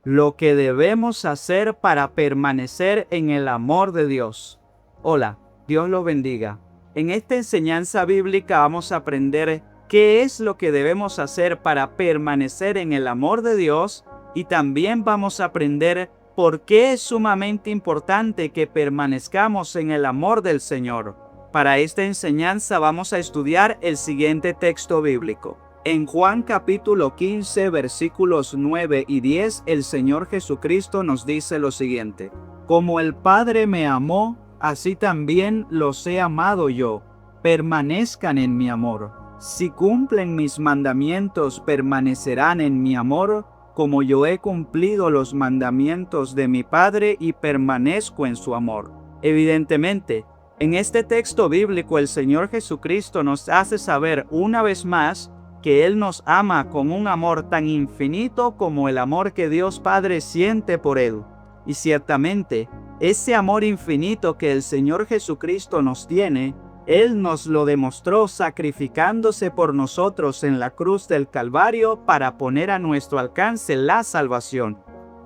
Lo que debemos hacer para permanecer en el amor de Dios. Hola, Dios lo bendiga. En esta enseñanza bíblica vamos a aprender qué es lo que debemos hacer para permanecer en el amor de Dios y también vamos a aprender por qué es sumamente importante que permanezcamos en el amor del Señor. Para esta enseñanza vamos a estudiar el siguiente texto bíblico. En Juan capítulo 15, versículos 9 y 10, el Señor Jesucristo nos dice lo siguiente: Como el Padre me amó, así también los he amado yo. Permanezcan en mi amor. Si cumplen mis mandamientos, permanecerán en mi amor, como yo he cumplido los mandamientos de mi Padre y permanezco en su amor. Evidentemente, en este texto bíblico el Señor Jesucristo nos hace saber una vez más que Él nos ama con un amor tan infinito como el amor que Dios Padre siente por Él. Y ciertamente, ese amor infinito que el Señor Jesucristo nos tiene, Él nos lo demostró sacrificándose por nosotros en la cruz del Calvario para poner a nuestro alcance la salvación.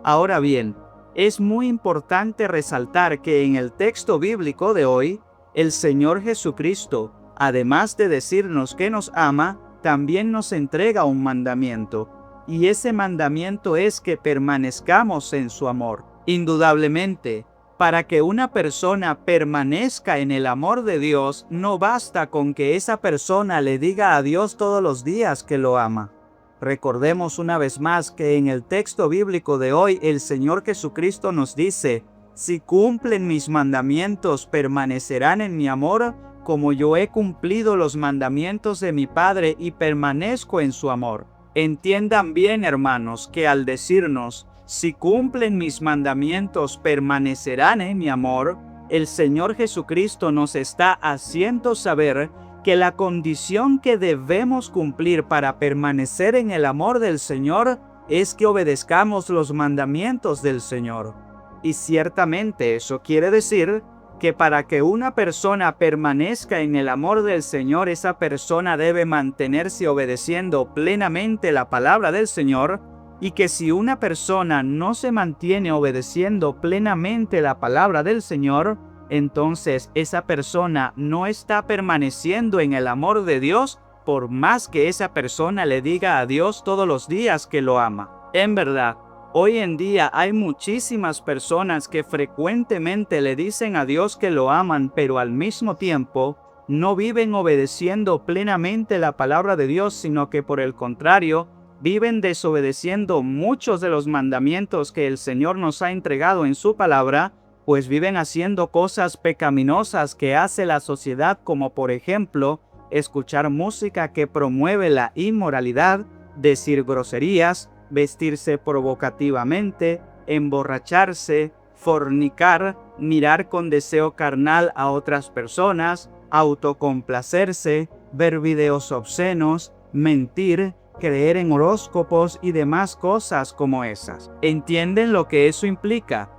Ahora bien, es muy importante resaltar que en el texto bíblico de hoy, el Señor Jesucristo, además de decirnos que nos ama, también nos entrega un mandamiento, y ese mandamiento es que permanezcamos en su amor. Indudablemente, para que una persona permanezca en el amor de Dios, no basta con que esa persona le diga a Dios todos los días que lo ama. Recordemos una vez más que en el texto bíblico de hoy el Señor Jesucristo nos dice: si cumplen mis mandamientos, permanecerán en mi amor, como yo he cumplido los mandamientos de mi Padre y permanezco en su amor. Entiendan bien, hermanos, que al decirnos, si cumplen mis mandamientos, permanecerán en mi amor, el Señor Jesucristo nos está haciendo saber que la condición que debemos cumplir para permanecer en el amor del Señor es que obedezcamos los mandamientos del Señor. Y ciertamente eso quiere decir que para que una persona permanezca en el amor del Señor, esa persona debe mantenerse obedeciendo plenamente la palabra del Señor, y que si una persona no se mantiene obedeciendo plenamente la palabra del Señor, entonces esa persona no está permaneciendo en el amor de Dios, por más que esa persona le diga a Dios todos los días que lo ama. En verdad, hoy en día hay muchísimas personas que frecuentemente le dicen a Dios que lo aman, pero al mismo tiempo no viven obedeciendo plenamente la palabra de Dios, sino que por el contrario, viven desobedeciendo muchos de los mandamientos que el Señor nos ha entregado en su palabra, pues viven haciendo cosas pecaminosas que hace la sociedad, como por ejemplo, escuchar música que promueve la inmoralidad, decir groserías, vestirse provocativamente, emborracharse, fornicar, mirar con deseo carnal a otras personas, autocomplacerse, ver videos obscenos, mentir, creer en horóscopos y demás cosas como esas. ¿Entienden lo que eso implica?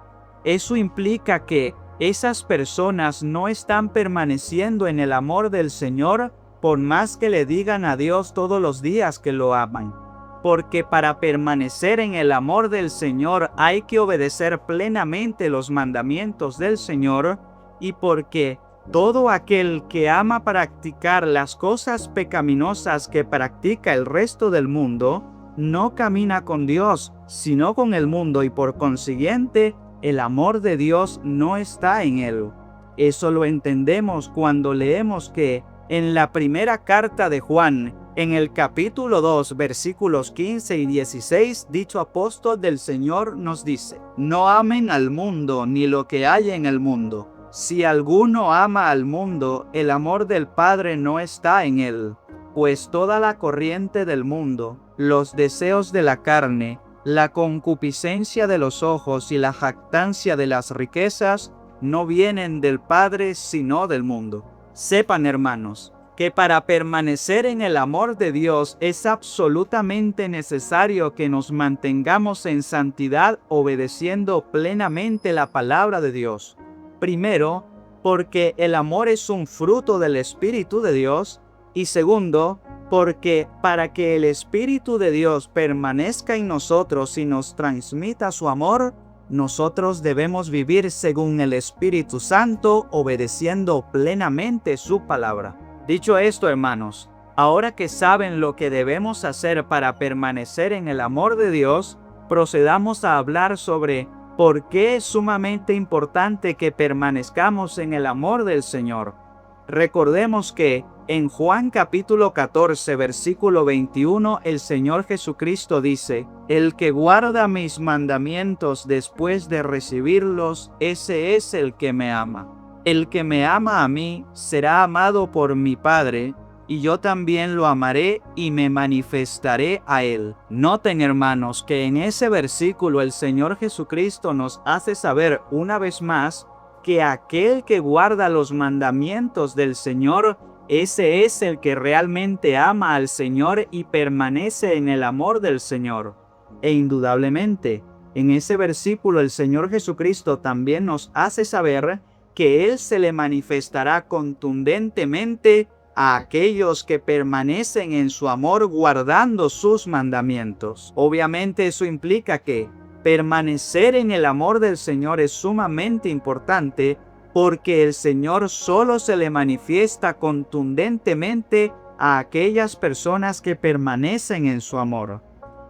Eso implica que esas personas no están permaneciendo en el amor del Señor por más que le digan a Dios todos los días que lo aman. Porque para permanecer en el amor del Señor hay que obedecer plenamente los mandamientos del Señor, y porque todo aquel que ama practicar las cosas pecaminosas que practica el resto del mundo, no camina con Dios, sino con el mundo, y por consiguiente, el amor de Dios no está en él. Eso lo entendemos cuando leemos que en la primera carta de Juan, en el capítulo 2, versículos 15 y 16, dicho apóstol del Señor nos dice: no amen al mundo ni lo que hay en el mundo. Si alguno ama al mundo, el amor del Padre no está en él. Pues toda la corriente del mundo, los deseos de la carne, la concupiscencia de los ojos y la jactancia de las riquezas no vienen del Padre sino del mundo. Sepan, hermanos, que para permanecer en el amor de Dios es absolutamente necesario que nos mantengamos en santidad obedeciendo plenamente la palabra de Dios. Primero, porque el amor es un fruto del Espíritu de Dios, y segundo, Porque para que el Espíritu de Dios permanezca en nosotros y nos transmita su amor, nosotros debemos vivir según el Espíritu Santo, obedeciendo plenamente su palabra. Dicho esto, hermanos, ahora que saben lo que debemos hacer para permanecer en el amor de Dios, procedamos a hablar sobre por qué es sumamente importante que permanezcamos en el amor del Señor. Recordemos que en Juan capítulo 14, versículo 21, el Señor Jesucristo dice: el que guarda mis mandamientos después de recibirlos, ese es el que me ama. El que me ama a mí será amado por mi Padre, y yo también lo amaré y me manifestaré a él. Noten, hermanos, que en ese versículo el Señor Jesucristo nos hace saber una vez más que aquel que guarda los mandamientos del Señor, ese es el que realmente ama al Señor y permanece en el amor del Señor. E indudablemente, en ese versículo el Señor Jesucristo también nos hace saber que Él se le manifestará contundentemente a aquellos que permanecen en su amor guardando sus mandamientos. Obviamente eso implica que permanecer en el amor del Señor es sumamente importante, porque el Señor solo se le manifiesta contundentemente a aquellas personas que permanecen en su amor.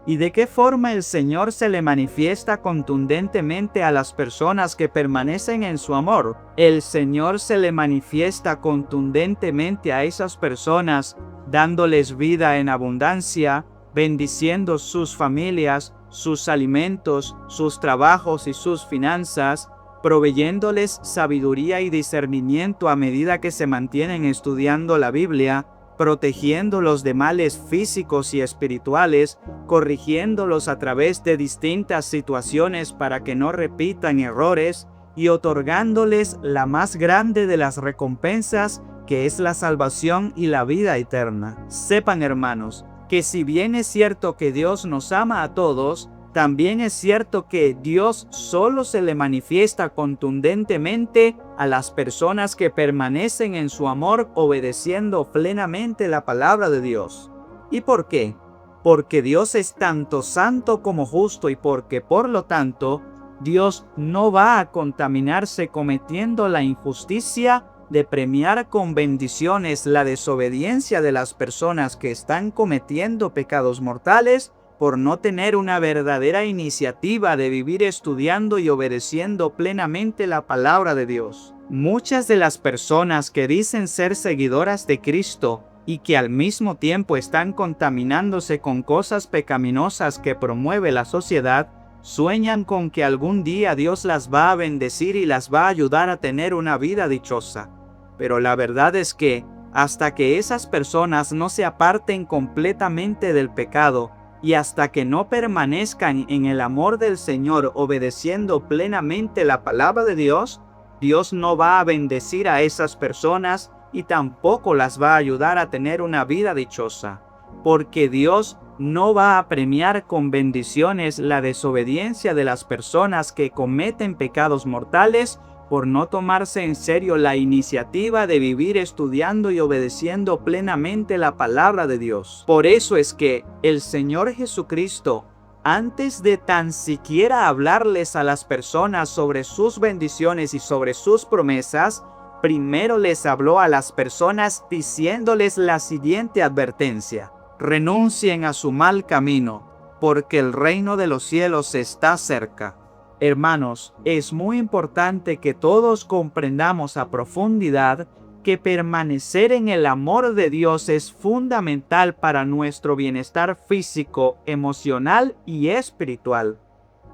¿Y de qué forma el Señor se le manifiesta contundentemente a las personas que permanecen en su amor? El Señor se le manifiesta contundentemente a esas personas, dándoles vida en abundancia, bendiciendo sus familias, sus alimentos, sus trabajos y sus finanzas, proveyéndoles sabiduría y discernimiento a medida que se mantienen estudiando la Biblia, protegiéndolos de males físicos y espirituales, corrigiéndolos a través de distintas situaciones para que no repitan errores y otorgándoles la más grande de las recompensas, que es la salvación y la vida eterna. Sepan, hermanos, que si bien es cierto que Dios nos ama a todos, también es cierto que Dios solo se le manifiesta contundentemente a las personas que permanecen en su amor obedeciendo plenamente la palabra de Dios. ¿Y por qué? Porque Dios es tanto santo como justo y porque, por lo tanto, Dios no va a contaminarse cometiendo la injusticia de premiar con bendiciones la desobediencia de las personas que están cometiendo pecados mortales, por no tener una verdadera iniciativa de vivir estudiando y obedeciendo plenamente la palabra de Dios. Muchas de las personas que dicen ser seguidoras de Cristo y que al mismo tiempo están contaminándose con cosas pecaminosas que promueve la sociedad, sueñan con que algún día Dios las va a bendecir y las va a ayudar a tener una vida dichosa. Pero la verdad es que, hasta que esas personas no se aparten completamente del pecado, y hasta que no permanezcan en el amor del Señor obedeciendo plenamente la palabra de Dios, Dios no va a bendecir a esas personas y tampoco las va a ayudar a tener una vida dichosa, porque Dios no va a premiar con bendiciones la desobediencia de las personas que cometen pecados mortales por no tomarse en serio la iniciativa de vivir estudiando y obedeciendo plenamente la palabra de Dios. Por eso es que el Señor Jesucristo, antes de tan siquiera hablarles a las personas sobre sus bendiciones y sobre sus promesas, primero les habló a las personas diciéndoles la siguiente advertencia: renuncien a su mal camino, porque el reino de los cielos está cerca. Hermanos, es muy importante que todos comprendamos a profundidad que permanecer en el amor de Dios es fundamental para nuestro bienestar físico, emocional y espiritual.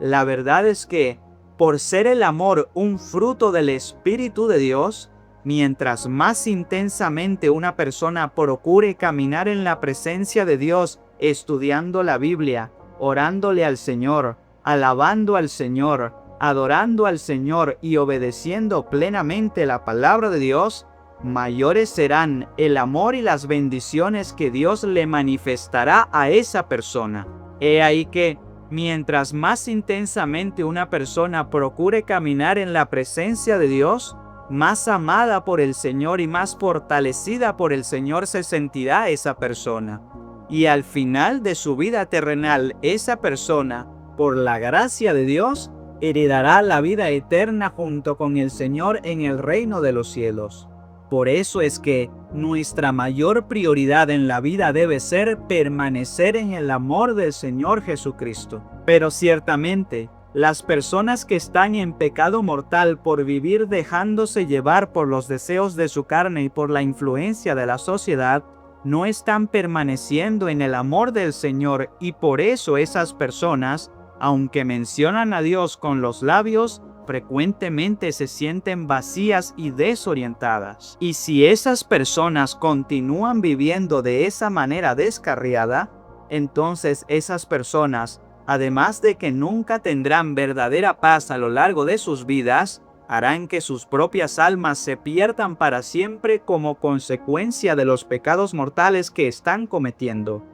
La verdad es que, por ser el amor un fruto del Espíritu de Dios, mientras más intensamente una persona procure caminar en la presencia de Dios, estudiando la Biblia, orándole al Señor, alabando al Señor, adorando al Señor y obedeciendo plenamente la palabra de Dios, mayores serán el amor y las bendiciones que Dios le manifestará a esa persona. He ahí que, mientras más intensamente una persona procure caminar en la presencia de Dios, más amada por el Señor y más fortalecida por el Señor se sentirá esa persona. Y al final de su vida terrenal, esa persona, por la gracia de Dios, heredará la vida eterna junto con el Señor en el reino de los cielos. Por eso es que nuestra mayor prioridad en la vida debe ser permanecer en el amor del Señor Jesucristo. Pero ciertamente, las personas que están en pecado mortal por vivir dejándose llevar por los deseos de su carne y por la influencia de la sociedad, no están permaneciendo en el amor del Señor, y por eso esas personas, aunque mencionan a Dios con los labios, frecuentemente se sienten vacías y desorientadas. Y si esas personas continúan viviendo de esa manera descarriada, entonces esas personas, además de que nunca tendrán verdadera paz a lo largo de sus vidas, harán que sus propias almas se pierdan para siempre como consecuencia de los pecados mortales que están cometiendo.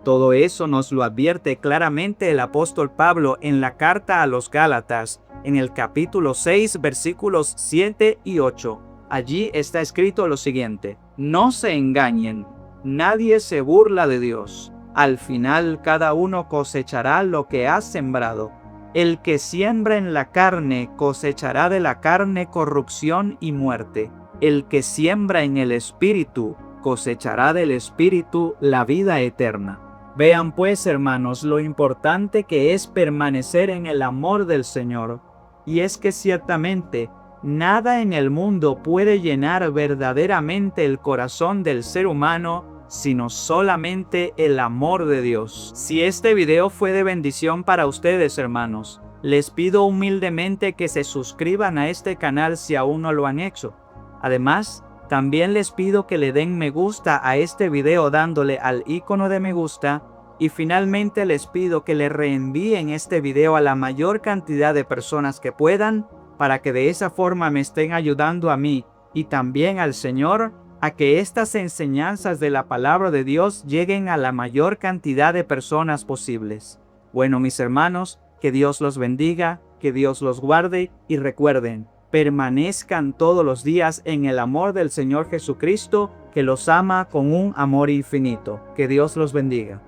Todo eso nos lo advierte claramente el apóstol Pablo en la carta a los Gálatas, en el capítulo 6, versículos 7 y 8. Allí está escrito lo siguiente: no se engañen, nadie se burla de Dios. Al final cada uno cosechará lo que ha sembrado. El que siembra en la carne cosechará de la carne corrupción y muerte. El que siembra en el Espíritu cosechará del Espíritu la vida eterna. Vean pues, hermanos, lo importante que es permanecer en el amor del Señor. Y es que ciertamente nada en el mundo puede llenar verdaderamente el corazón del ser humano, sino solamente el amor de Dios. Si este video fue de bendición para ustedes, hermanos, les pido humildemente que se suscriban a este canal si aún no lo han hecho. Además, también les pido que le den me gusta a este video dándole al icono de me gusta, y finalmente les pido que le reenvíen este video a la mayor cantidad de personas que puedan, para que de esa forma me estén ayudando a mí y también al Señor a que estas enseñanzas de la palabra de Dios lleguen a la mayor cantidad de personas posibles. Bueno, mis hermanos, que Dios los bendiga, que Dios los guarde, y recuerden, permanezcan todos los días en el amor del Señor Jesucristo, que los ama con un amor infinito. Que Dios los bendiga.